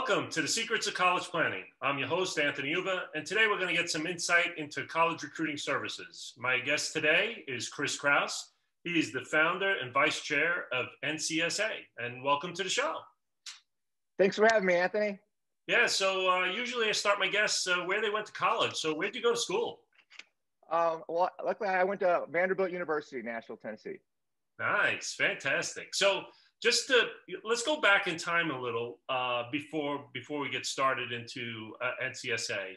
Welcome to the Secrets of College Planning. I'm your host, Anthony Uva, and today we're going to get some insight into college recruiting services. My guest today is Krause. He is the founder and vice chair of NCSA, and welcome to the show. Thanks for having me, Anthony. Yeah, so usually I start my guests where they went to college. So where'd you go to school? Well, luckily I went to Vanderbilt University, Nashville, Tennessee. Nice, fantastic. So let's go back in time a little before we get started into NCSA.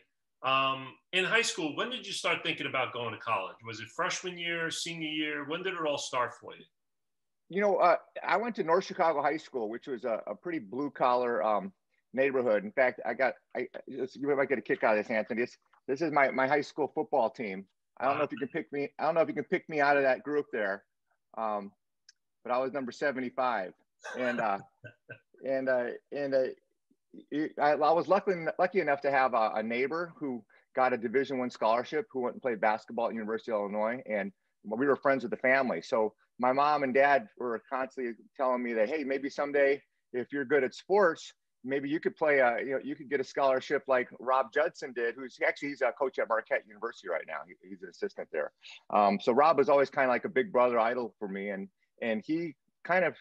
In high school, when did you start thinking about going to college? Was it freshman year, senior year? When did it all start for you? You know, I went to North Chicago High School, which was a pretty blue collar neighborhood. In fact, you might get a kick out of this, Anthony. This is my high school football team. I don't know if you can pick me. I don't know if you can pick me out of that group there. But I was number 75, and I was lucky enough to have a neighbor who got a Division I scholarship, who went and played basketball at University of Illinois, and we were friends with the family. So my mom and dad were constantly telling me that, hey, maybe someday if you're good at sports, maybe you could play you could get a scholarship like Rob Judson did, he's a coach at Marquette University right now. He's an assistant there. So Rob was always kind of like a big brother idol for me, and he kind of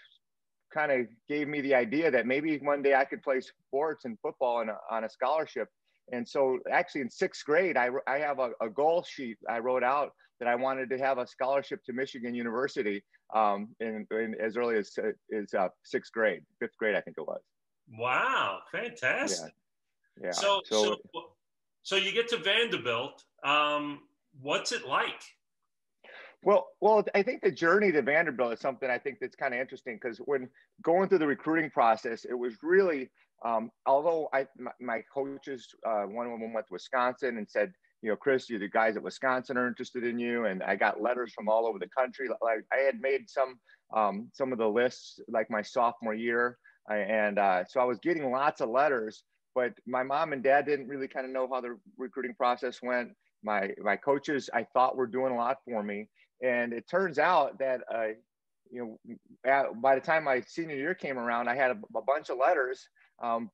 gave me the idea that maybe one day I could play sports and football on a scholarship. And so actually in sixth grade, I have a goal sheet I wrote out that I wanted to have a scholarship to Michigan University in as early as sixth grade, fifth grade, I think it was. Wow, fantastic. Yeah. So you get to Vanderbilt. What's it like? Well, I think the journey to Vanderbilt is something I think that's kind of interesting, because when going through the recruiting process, it was really, although my coaches, one of them went to Wisconsin and said, you know, Chris, the guys at Wisconsin are interested in you. And I got letters from all over the country. Like I had made some of the lists like my sophomore year. So I was getting lots of letters, but my mom and dad didn't really kind of know how the recruiting process went. My coaches, I thought, were doing a lot for me. And it turns out that, by the time my senior year came around, I had a bunch of letters,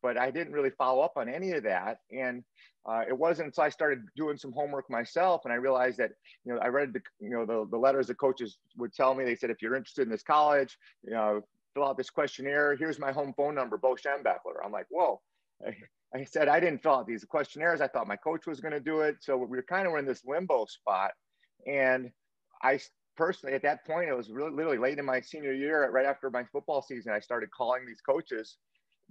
but I didn't really follow up on any of that. And it wasn't until I started doing some homework myself, and I realized that, I read the letters the coaches would tell me. They said, if you're interested in this college, fill out this questionnaire. Here's my home phone number, Bo Schembechler. I'm like, whoa. I said, I didn't fill out these questionnaires. I thought my coach was going to do it. So we were in this limbo spot. And I personally, at that point, it was literally late in my senior year, right after my football season, I started calling these coaches,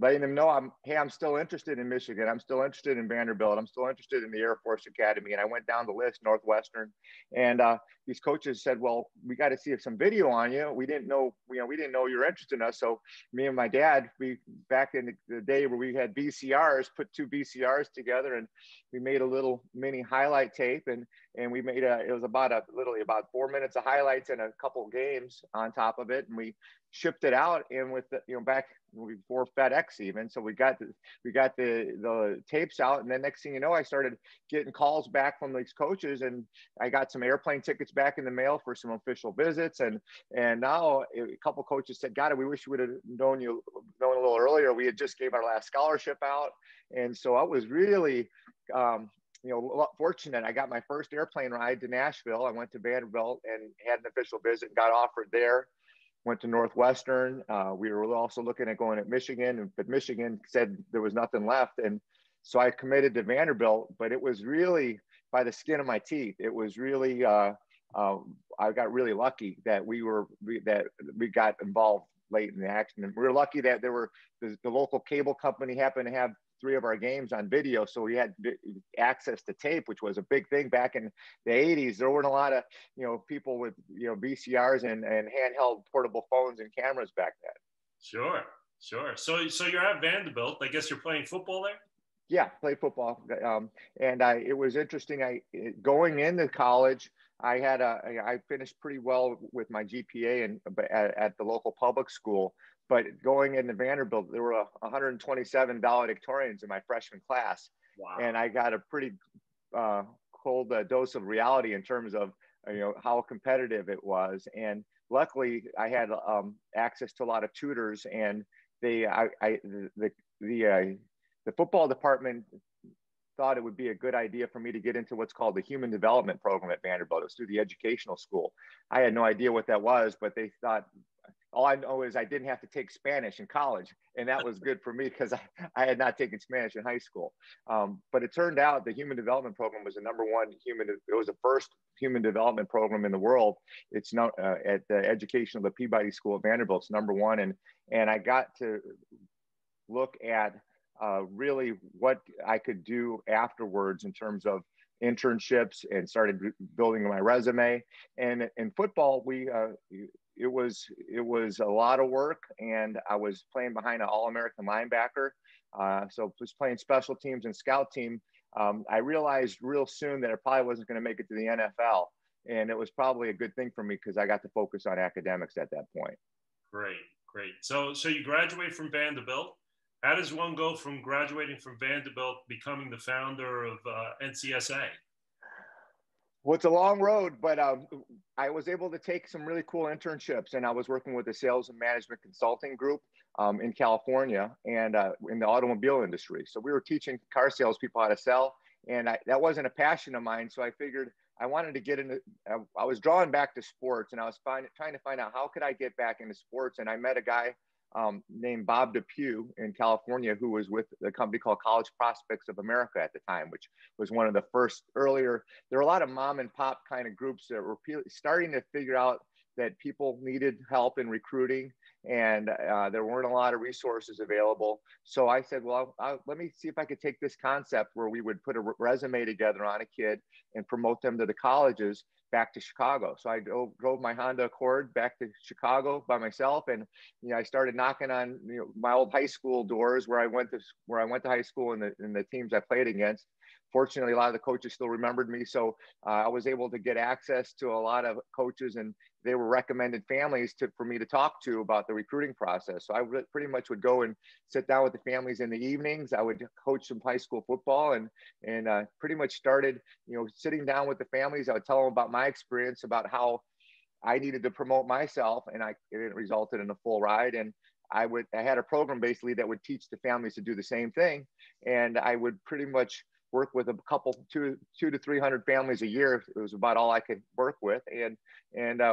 letting them know I'm still interested in Michigan. I'm still interested in Vanderbilt. I'm still interested in the Air Force Academy. And I went down the list, Northwestern, and these coaches said, well, we got to see some video on you. We didn't know you're interested in us. So me and my dad, we, back in the day where we had VCRs, put two VCRs together, and we made a little mini highlight tape, and we made it was literally about 4 minutes of highlights and a couple of games on top of it. And we shipped it out, and with back before FedEx even. So we got the tapes out, and then next thing you know, I started getting calls back from these coaches, and I got some airplane tickets back in the mail for some official visits. And now a couple of coaches said, God, we wish we would have known a little earlier. We had just gave our last scholarship out. And so I was really, fortunate. I got my first airplane ride to Nashville. I went to Vanderbilt and had an official visit and got offered there. Went to Northwestern. We were also looking at going at Michigan, but Michigan said there was nothing left. And so I committed to Vanderbilt, but it was really by the skin of my teeth. It was really, I got really lucky that we got involved late in the action. And we were lucky that the local cable company happened to have 3 of our games on video. So we had access to tape, which was a big thing back in the 80s. There weren't a lot of, people with, VCRs and handheld portable phones and cameras back then. Sure. So you're at Vanderbilt. I guess you're playing football there? Yeah, played football. It was interesting. Going into college, I finished pretty well with my GPA at the local public school. But going into Vanderbilt, there were 127 valedictorians in my freshman class. Wow. And I got a pretty cold dose of reality in terms of how competitive it was. And luckily, I had access to a lot of tutors, and the the football department thought it would be a good idea for me to get into what's called the human development program at Vanderbilt. It was through the educational school. I had no idea what that was, but they thought, all I know is I didn't have to take Spanish in college. And that was good for me because I had not taken Spanish in high school. But it turned out the human development program was the number one it was the first human development program in the world. It's not at the education of the Peabody School at Vanderbilt. It's number one. And I got to look at really what I could do afterwards in terms of internships, and started building my resume. And in football, it was a lot of work, and I was playing behind an All-American linebacker. So was playing special teams and scout team. I realized real soon that I probably wasn't going to make it to the NFL. And it was probably a good thing for me because I got to focus on academics at that point. Great, great. So you graduate from Vanderbilt. How does one go from graduating from Vanderbilt, becoming the founder of NCSA? Well, it's a long road, but I was able to take some really cool internships, and I was working with a sales and management consulting group in California and in the automobile industry. So we were teaching car salespeople how to sell, and that wasn't a passion of mine. So I figured I wanted to get into, I was drawn back to sports, and I was trying to find out how could I get back into sports. And I met a guy named Bob Depew in California, who was with a company called College Prospects of America at the time, which was one of the first earlier. There were a lot of mom and pop kind of groups that were starting to figure out that people needed help in recruiting, and there weren't a lot of resources available. So I said, well, let me see if I could take this concept where we would put a resume together on a kid and promote them to the colleges back to Chicago. So I drove my Honda Accord back to Chicago by myself, and I started knocking on my old high school doors where I went to high school, and the teams I played against. Fortunately, a lot of the coaches still remembered me, so I was able to get access to a lot of coaches, and they were recommended families for me to talk to about the recruiting process. So I pretty much would go and sit down with the families in the evenings. I would coach some high school football, and pretty much started, sitting down with the families. I would tell them about my experience, about how I needed to promote myself, and it resulted in a full ride. And I had a program basically that would teach the families to do the same thing, and I would pretty much work with a couple, 200 to 300 families a year. It was about all I could work with. And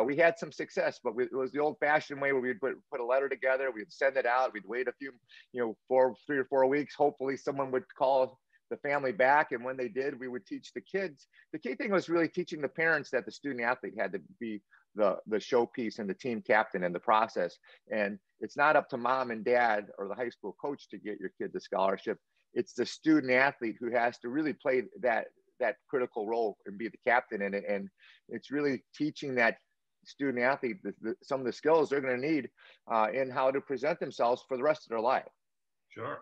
we had some success, but it was the old fashioned way where we'd put a letter together. We'd send it out. We'd wait a few, 3 or 4 weeks. Hopefully someone would call the family back. And when they did, we would teach the kids. The key thing was really teaching the parents that the student athlete had to be the showpiece and the team captain in the process. And it's not up to mom and dad or the high school coach to get your kid the scholarship. It's the student athlete who has to really play that critical role and be the captain in it. And it's really teaching that student athlete some of the skills they're going to need in how to present themselves for the rest of their life. Sure.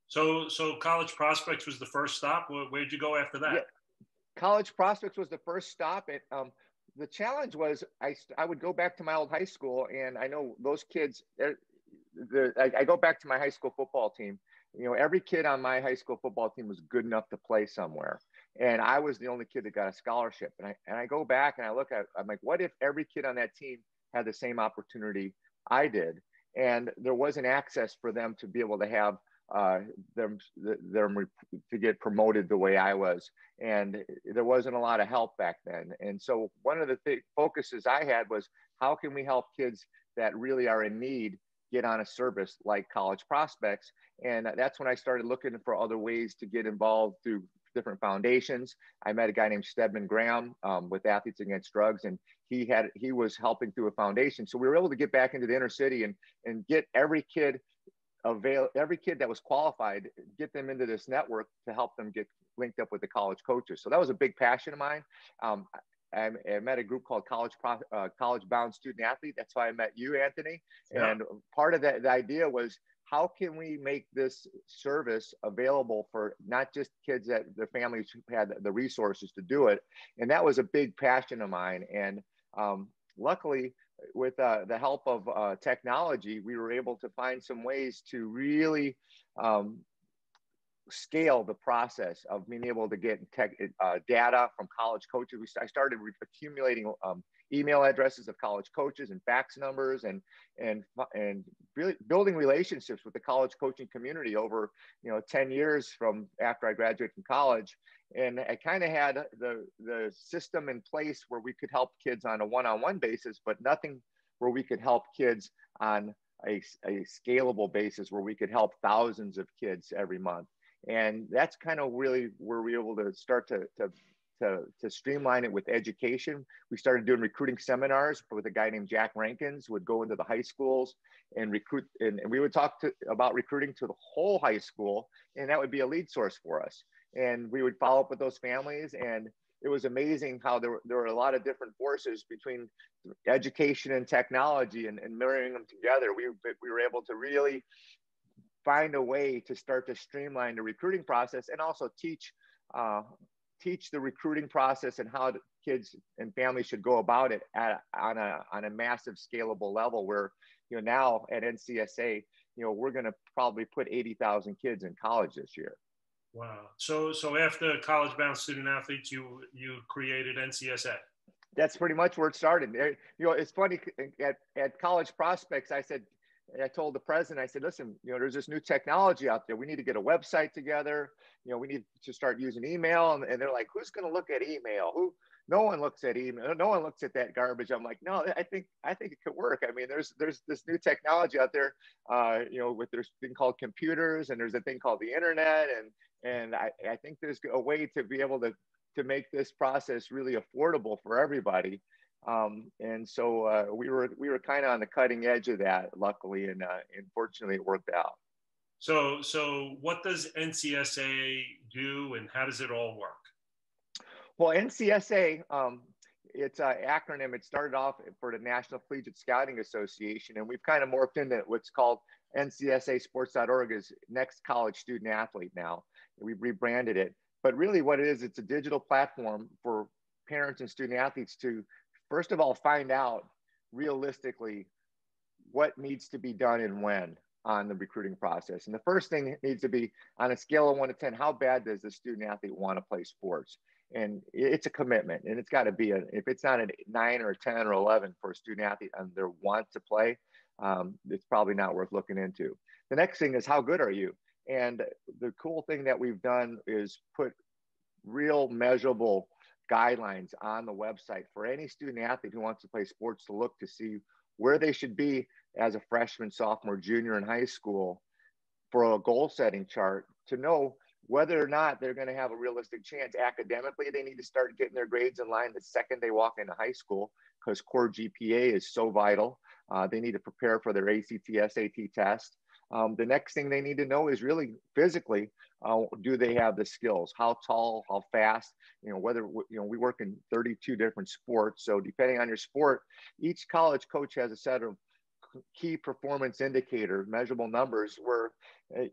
So College Prospects was the first stop. Where'd you go after that? Yeah. College Prospects was the first stop. The challenge was I would go back to my old high school, and I know those kids. I go back to my high school football team. Every kid on my high school football team was good enough to play somewhere. And I was the only kid that got a scholarship. And I go back and I look at, I'm like, what if every kid on that team had the same opportunity I did? And there wasn't access for them to be able to have them to get promoted the way I was. And there wasn't a lot of help back then. And so one of the focuses I had was, how can we help kids that really are in need get on a service like College Prospects? And that's when I started looking for other ways to get involved through different foundations. I met a guy named Stedman Graham with Athletes Against Drugs, and he was helping through a foundation. So we were able to get back into the inner city and get every kid that was qualified, get them into this network to help them get linked up with the college coaches. So that was a big passion of mine. I met a group called College Bound Student Athlete. That's why I met you, Anthony. Yeah. And part of the idea was, how can we make this service available for not just kids that their families had the resources to do it? And that was a big passion of mine. And luckily, with the help of technology, we were able to find some ways to really scale the process of being able to get data from college coaches. I started accumulating email addresses of college coaches and fax numbers, and really building relationships with the college coaching community over 10 years from after I graduated from college. And I kind of had the system in place where we could help kids on a one-on-one basis, but nothing where we could help kids on a scalable basis where we could help thousands of kids every month. And that's kind of really where we were able to start to streamline it with education. We started doing recruiting seminars with a guy named Jack Rankins, would go into the high schools and recruit, and we would talk about recruiting to the whole high school, and that would be a lead source for us. And we would follow up with those families, and it was amazing how there were a lot of different forces between education and technology, and marrying them together. We were able to really find a way to start to streamline the recruiting process, and also teach the recruiting process and how kids and families should go about it on a massive scalable level, where now at NCSA we're going to probably put 80,000 kids in college this year. Wow. So after college bound student athletes, you created NCSA. That's pretty much where it started. It's funny, at College Prospects, I told the president, I said, listen, there's this new technology out there. We need to get a website together. We need to start using email. And they're like, who's going to look at email? No one looks at email. No one looks at that garbage. I'm like, no, I think it could work. I mean, there's this new technology out there, with there's a thing called computers, and there's a thing called the internet. And I think there's a way to be able to make this process really affordable for everybody. And so we were kind of on the cutting edge of that, luckily, and fortunately it worked out. So what does NCSA do, and how does it all work? Well, NCSA, it's an acronym. It started off for the National Collegiate Scouting Association, and we've kind of morphed into what's called NCSAsports.org is Next College Student Athlete now. We've rebranded it. But really what it is, it's a digital platform for parents and student athletes to, first of all, find out realistically what needs to be done and when on the recruiting process. And the first thing needs to be, on a scale of 1 to 10, how bad does the student athlete want to play sports? And it's a commitment, and it's got to be if it's not a 9 or a 10 or 11 for a student athlete and their want to play, it's probably not worth looking into. The next thing is, how good are you? And the cool thing that we've done is put real measurable guidelines on the website for any student athlete who wants to play sports to look to see where they should be as a freshman, sophomore, junior in high school, for a goal setting chart to know whether or not they're going to have a realistic chance. Academically, they need to start getting their grades in line the second they walk into high school, because core GPA is so vital. They need to prepare for their ACT, SAT test. The next thing they need to know is really physically, do they have the skills? How tall, how fast, whether, we work in 32 different sports. So depending on your sport, each college coach has a set of key performance indicator, measurable numbers, where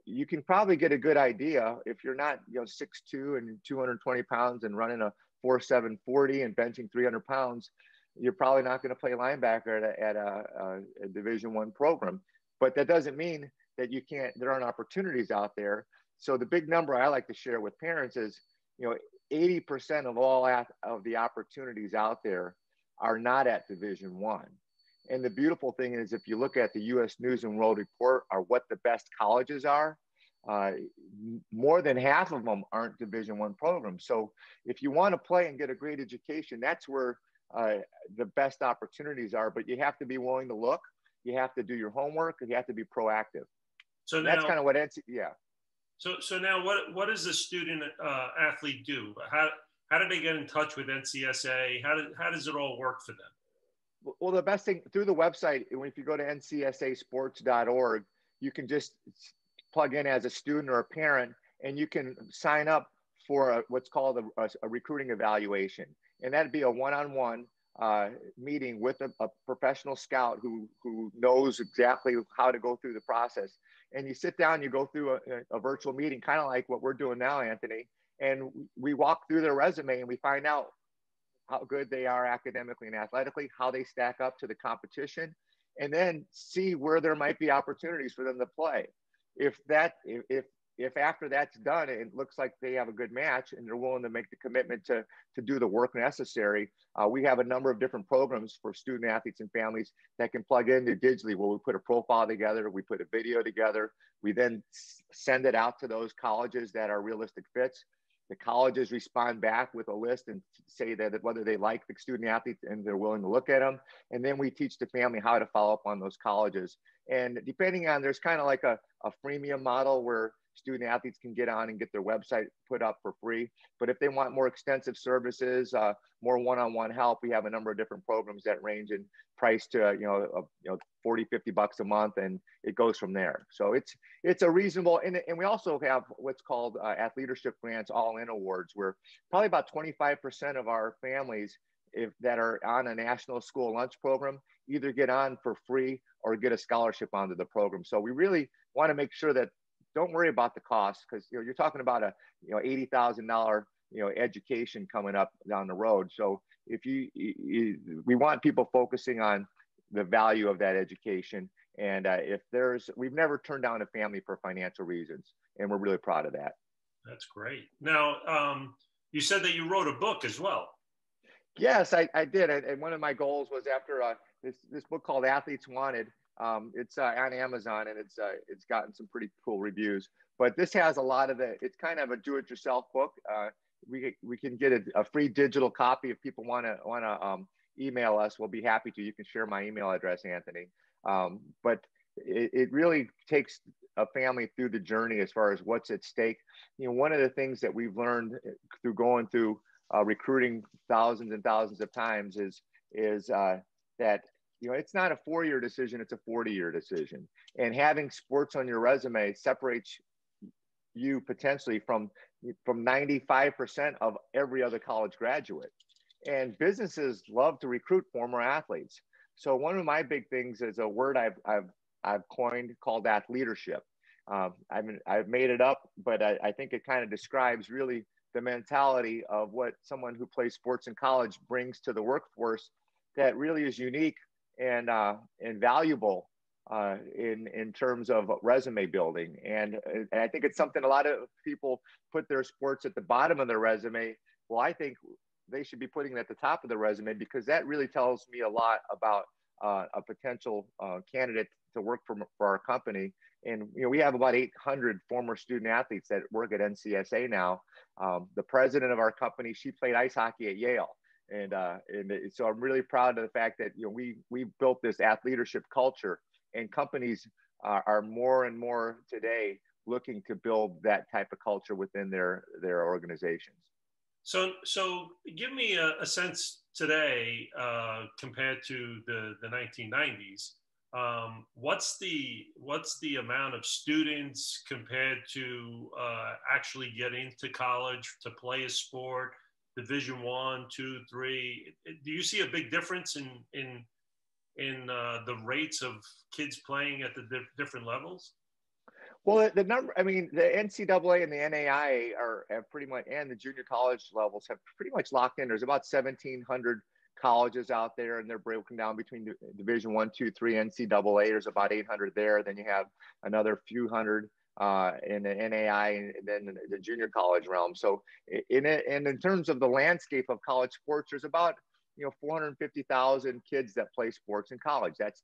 you can probably get a good idea if you're not 6'2" and 220 pounds and running a 4.7 40 and benching 300 pounds. You're probably not going to play linebacker at a Division I program. But that doesn't mean that there aren't opportunities out there. So the big number I like to share with parents is 80% of all of the opportunities out there are not at Division I. And the beautiful thing is, if you look at the U.S. News and World Report, are what the best colleges are, more than half of them aren't Division I programs. So if you want to play and get a great education, that's where the best opportunities are. But you have to be willing to look. You have to do your homework, and you have to be proactive. So now, that's kind of what So now, what does the student athlete do? How do they get in touch with NCSA? How does it all work for them? Well, the best thing, through the website, if you go to ncsasports.org, you can just plug in as a student or a parent, and you can sign up for what's called a recruiting evaluation. And that'd be a one-on-one meeting with a professional scout who knows exactly how to go through the process. And you sit down, you go through a virtual meeting, kind of like what we're doing now, Anthony, and we walk through their resume and we find out how good they are academically and athletically, how they stack up to the competition, and then see where there might be opportunities for them to play. If if after that's done, it looks like they have a good match and they're willing to make the commitment to do the work necessary, we have a number of different programs for student athletes and families that can plug into digitally, where we put a profile together, we put a video together, we then send it out to those colleges that are realistic fits. The colleges respond back with a list and say that whether they like the student athletes and they're willing to look at them. And then we teach the family how to follow up on those colleges. And depending on, there's kind of like a freemium model where student athletes can get on and get their website put up for free. But if they want more extensive services, more one-on-one help, we have a number of different programs that range in price to, 40, $50 a month, and it goes from there. So it's a reasonable, and we also have what's called Athleadership Grants All-In Awards, where probably about 25% of our families that are on a national school lunch program either get on for free or get a scholarship onto the program. So we really want to make sure that, don't worry about the cost, because you're talking about a $80,000 education coming up down the road. So if we want people focusing on the value of that education, and we've never turned down a family for financial reasons, and we're really proud of that. That's great. Now, you said that you wrote a book as well. Yes, I did. And one of my goals was, after this book called Athletes Wanted. It's on Amazon, and it's gotten some pretty cool reviews. But this has a lot of it's kind of a do-it-yourself book. We can get a free digital copy if people want to email us. We'll be happy to. You can share my email address, Anthony. But it really takes a family through the journey as far as what's at stake. One of the things that we've learned through going through recruiting thousands and thousands of times is that it's not a 4-year decision, it's a 40-year decision. And having sports on your resume separates you potentially from 95% of every other college graduate. And businesses love to recruit former athletes. So one of my big things is a word I've coined called athleadership. I've made it up, but I think it kind of describes really the mentality of what someone who plays sports in college brings to the workforce that really is unique and valuable in terms of resume building. And I think it's something a lot of people put their sports at the bottom of their resume. Well, I think they should be putting it at the top of the resume, because that really tells me a lot about a potential candidate to work for our company. And we have about 800 former student athletes that work at NCSA now. The president of our company, she played ice hockey at Yale. And so I'm really proud of the fact that we built this athleadership culture, and companies are more and more today looking to build that type of culture within their organizations. So give me a sense today compared to the 1990s. What's the amount of students compared to actually getting to college to play a sport? Division 1, 2, 3. Do you see a big difference in the rates of kids playing at the different levels? Well, the NCAA and the NAIA have pretty much, and the junior college levels have pretty much locked in. There's about 1,700 colleges out there, and they're broken down between Division 1, 2, 3, NCAA. There's about 800 there. Then you have another few hundred in the NAI, and then the junior college realm. So in terms of the landscape of college sports, there's about 450,000 kids that play sports in college. That's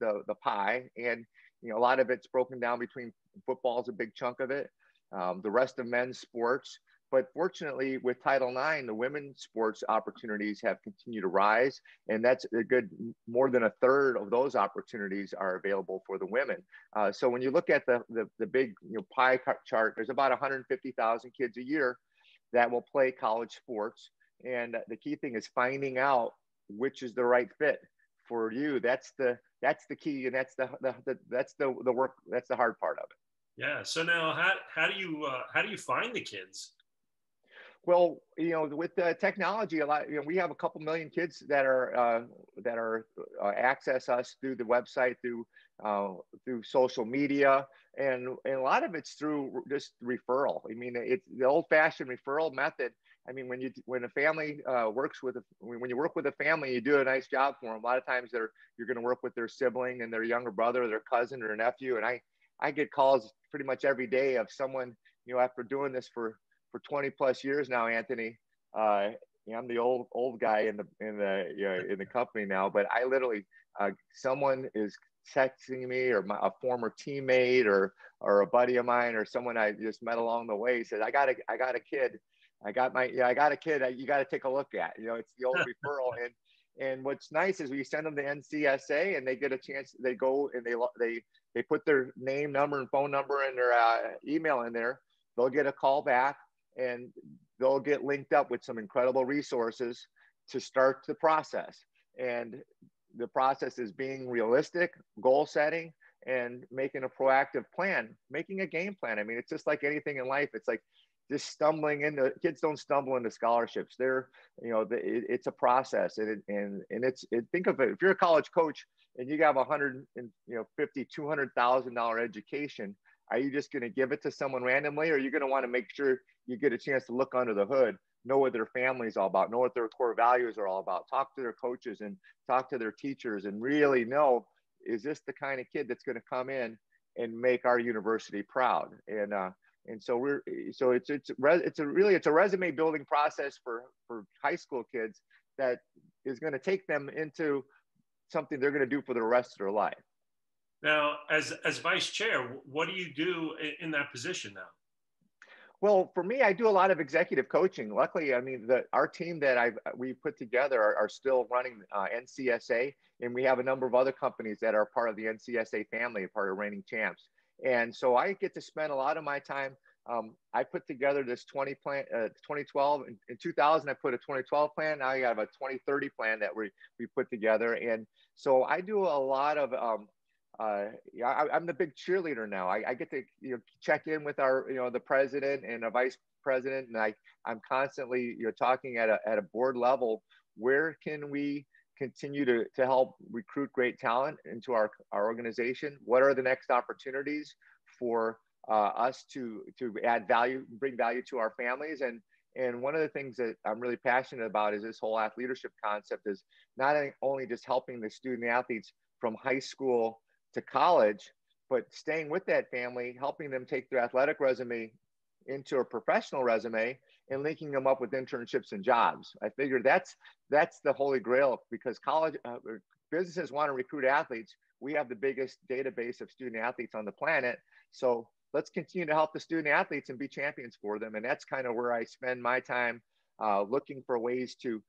the pie, and a lot of it's broken down between football is a big chunk of it, the rest of men's sports. But fortunately, with Title IX, the women's sports opportunities have continued to rise, and that's a good, more than a third of those opportunities are available for the women. So when you look at the big pie chart, there's about 150,000 kids a year that will play college sports, and the key thing is finding out which is the right fit for you. That's the key, and that's the work. That's the hard part of it. Yeah. So now, how do you find the kids? Well, with the technology, we have a couple million kids that are access us through the website, through social media, and a lot of it's through just referral. I mean, it's the old-fashioned referral method. I mean, when you work with a family, you do a nice job for them. A lot of times you're going to work with their sibling and their younger brother, or their cousin or nephew, and I get calls pretty much every day of someone, after doing this for 20 plus years now, Anthony, I'm the old guy in the company now, but I literally, someone is texting me, or a former teammate or a buddy of mine, or someone I just met along the way, says, I got a kid. I got a kid you got to take a look at. It's the old referral. And what's nice is we send them to NCSA, and they get a chance. They go and they put their name, number, and phone number, and their email in there. They'll get a call back, and they'll get linked up with some incredible resources to start the process. And the process is being realistic, goal setting, and making a proactive plan, making a game plan. I mean, it's just like anything in life. It's like just kids don't stumble into scholarships. It's a process. And think of it, if you're a college coach and you have $200,000 education, are you just going to give it to someone randomly? Or are you going to want to make sure you get a chance to look under the hood, know what their family's all about, know what their core values are all about, talk to their coaches and talk to their teachers, and really know, is this the kind of kid that's going to come in and make our university proud? And so it's a resume building process for high school kids that is going to take them into something they're going to do for the rest of their life. Now, as vice chair, what do you do in that position now? Well, for me, I do a lot of executive coaching. Luckily, I mean, our team that we put together are still running NCSA, and we have a number of other companies that are part of the NCSA family, part of Reigning Champs. And so I get to spend a lot of my time. I put together this 2012. In 2000, I put a 2012 plan. Now I have a 2030 plan that we put together. And so I do a lot of, I'm the big cheerleader now. I get to check in with our the president and a vice president, and I'm constantly talking at a board level. Where can we continue to help recruit great talent into our organization? What are the next opportunities for us to add value, bring value to our families? And one of the things that I'm really passionate about is this whole leadership concept, is not only just helping the student athletes from high school to college, but staying with that family, helping them take their athletic resume into a professional resume and linking them up with internships and jobs. I figure that's the holy grail, because college businesses want to recruit athletes. We have the biggest database of student athletes on the planet. So let's continue to help the student athletes and be champions for them. And that's kind of where I spend my time, looking for ways to,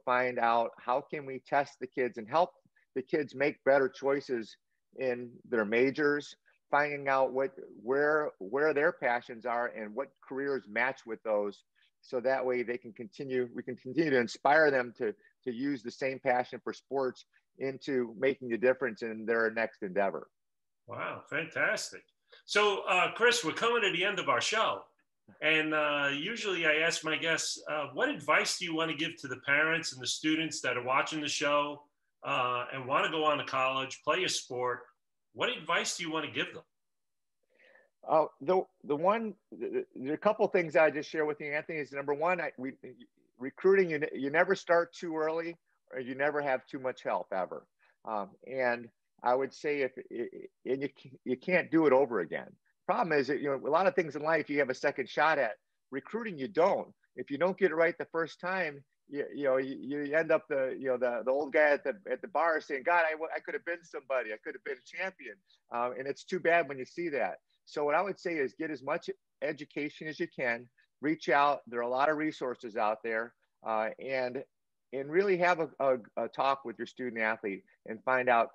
find out how can we test the kids and help the kids make better choices in their majors, finding out where their passions are and what careers match with those, so that way we can continue to inspire them to use the same passion for sports into making a difference in their next endeavor. Wow, fantastic. So Chris, we're coming to the end of our show, and usually I ask my guests, what advice do you want to give to the parents and the students that are watching the show and want to go on to college, play a sport? What advice do you want to give them? There are a couple of things I just share with you, Anthony. Is number one, recruiting, you never start too early, or you never have too much help ever. And I would say you can't do it over again. Problem is that, a lot of things in life you have a second shot at. Recruiting, you don't. If you don't get it right the first time, you end up the old guy at the bar saying, God, I could have been somebody. I could have been a champion. And it's too bad when you see that. So what I would say is get as much education as you can, reach out. There are a lot of resources out there, and really have a talk with your student athlete and find out,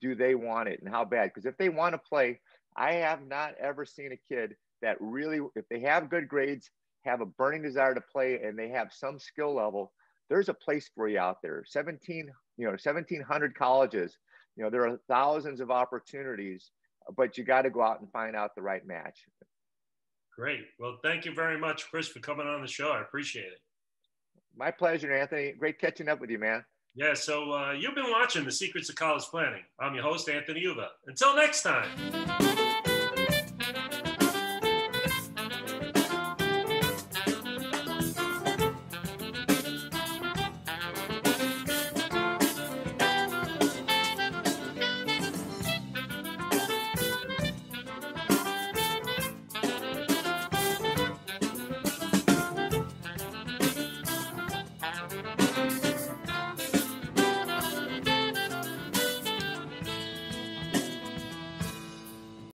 do they want it and how bad? Because if they want to play, I have not ever seen a kid that really, if they have good grades, have a burning desire to play, and they have some skill level, there's a place for you out there. 1,700 colleges, there are thousands of opportunities, but you got to go out and find out the right match. Great. Well, thank you very much, Chris, for coming on the show. I appreciate it. My pleasure, Anthony. Great catching up with you, man. Yeah, so you've been watching The Secrets of College Planning. I'm your host, Anthony Uva. Until next time.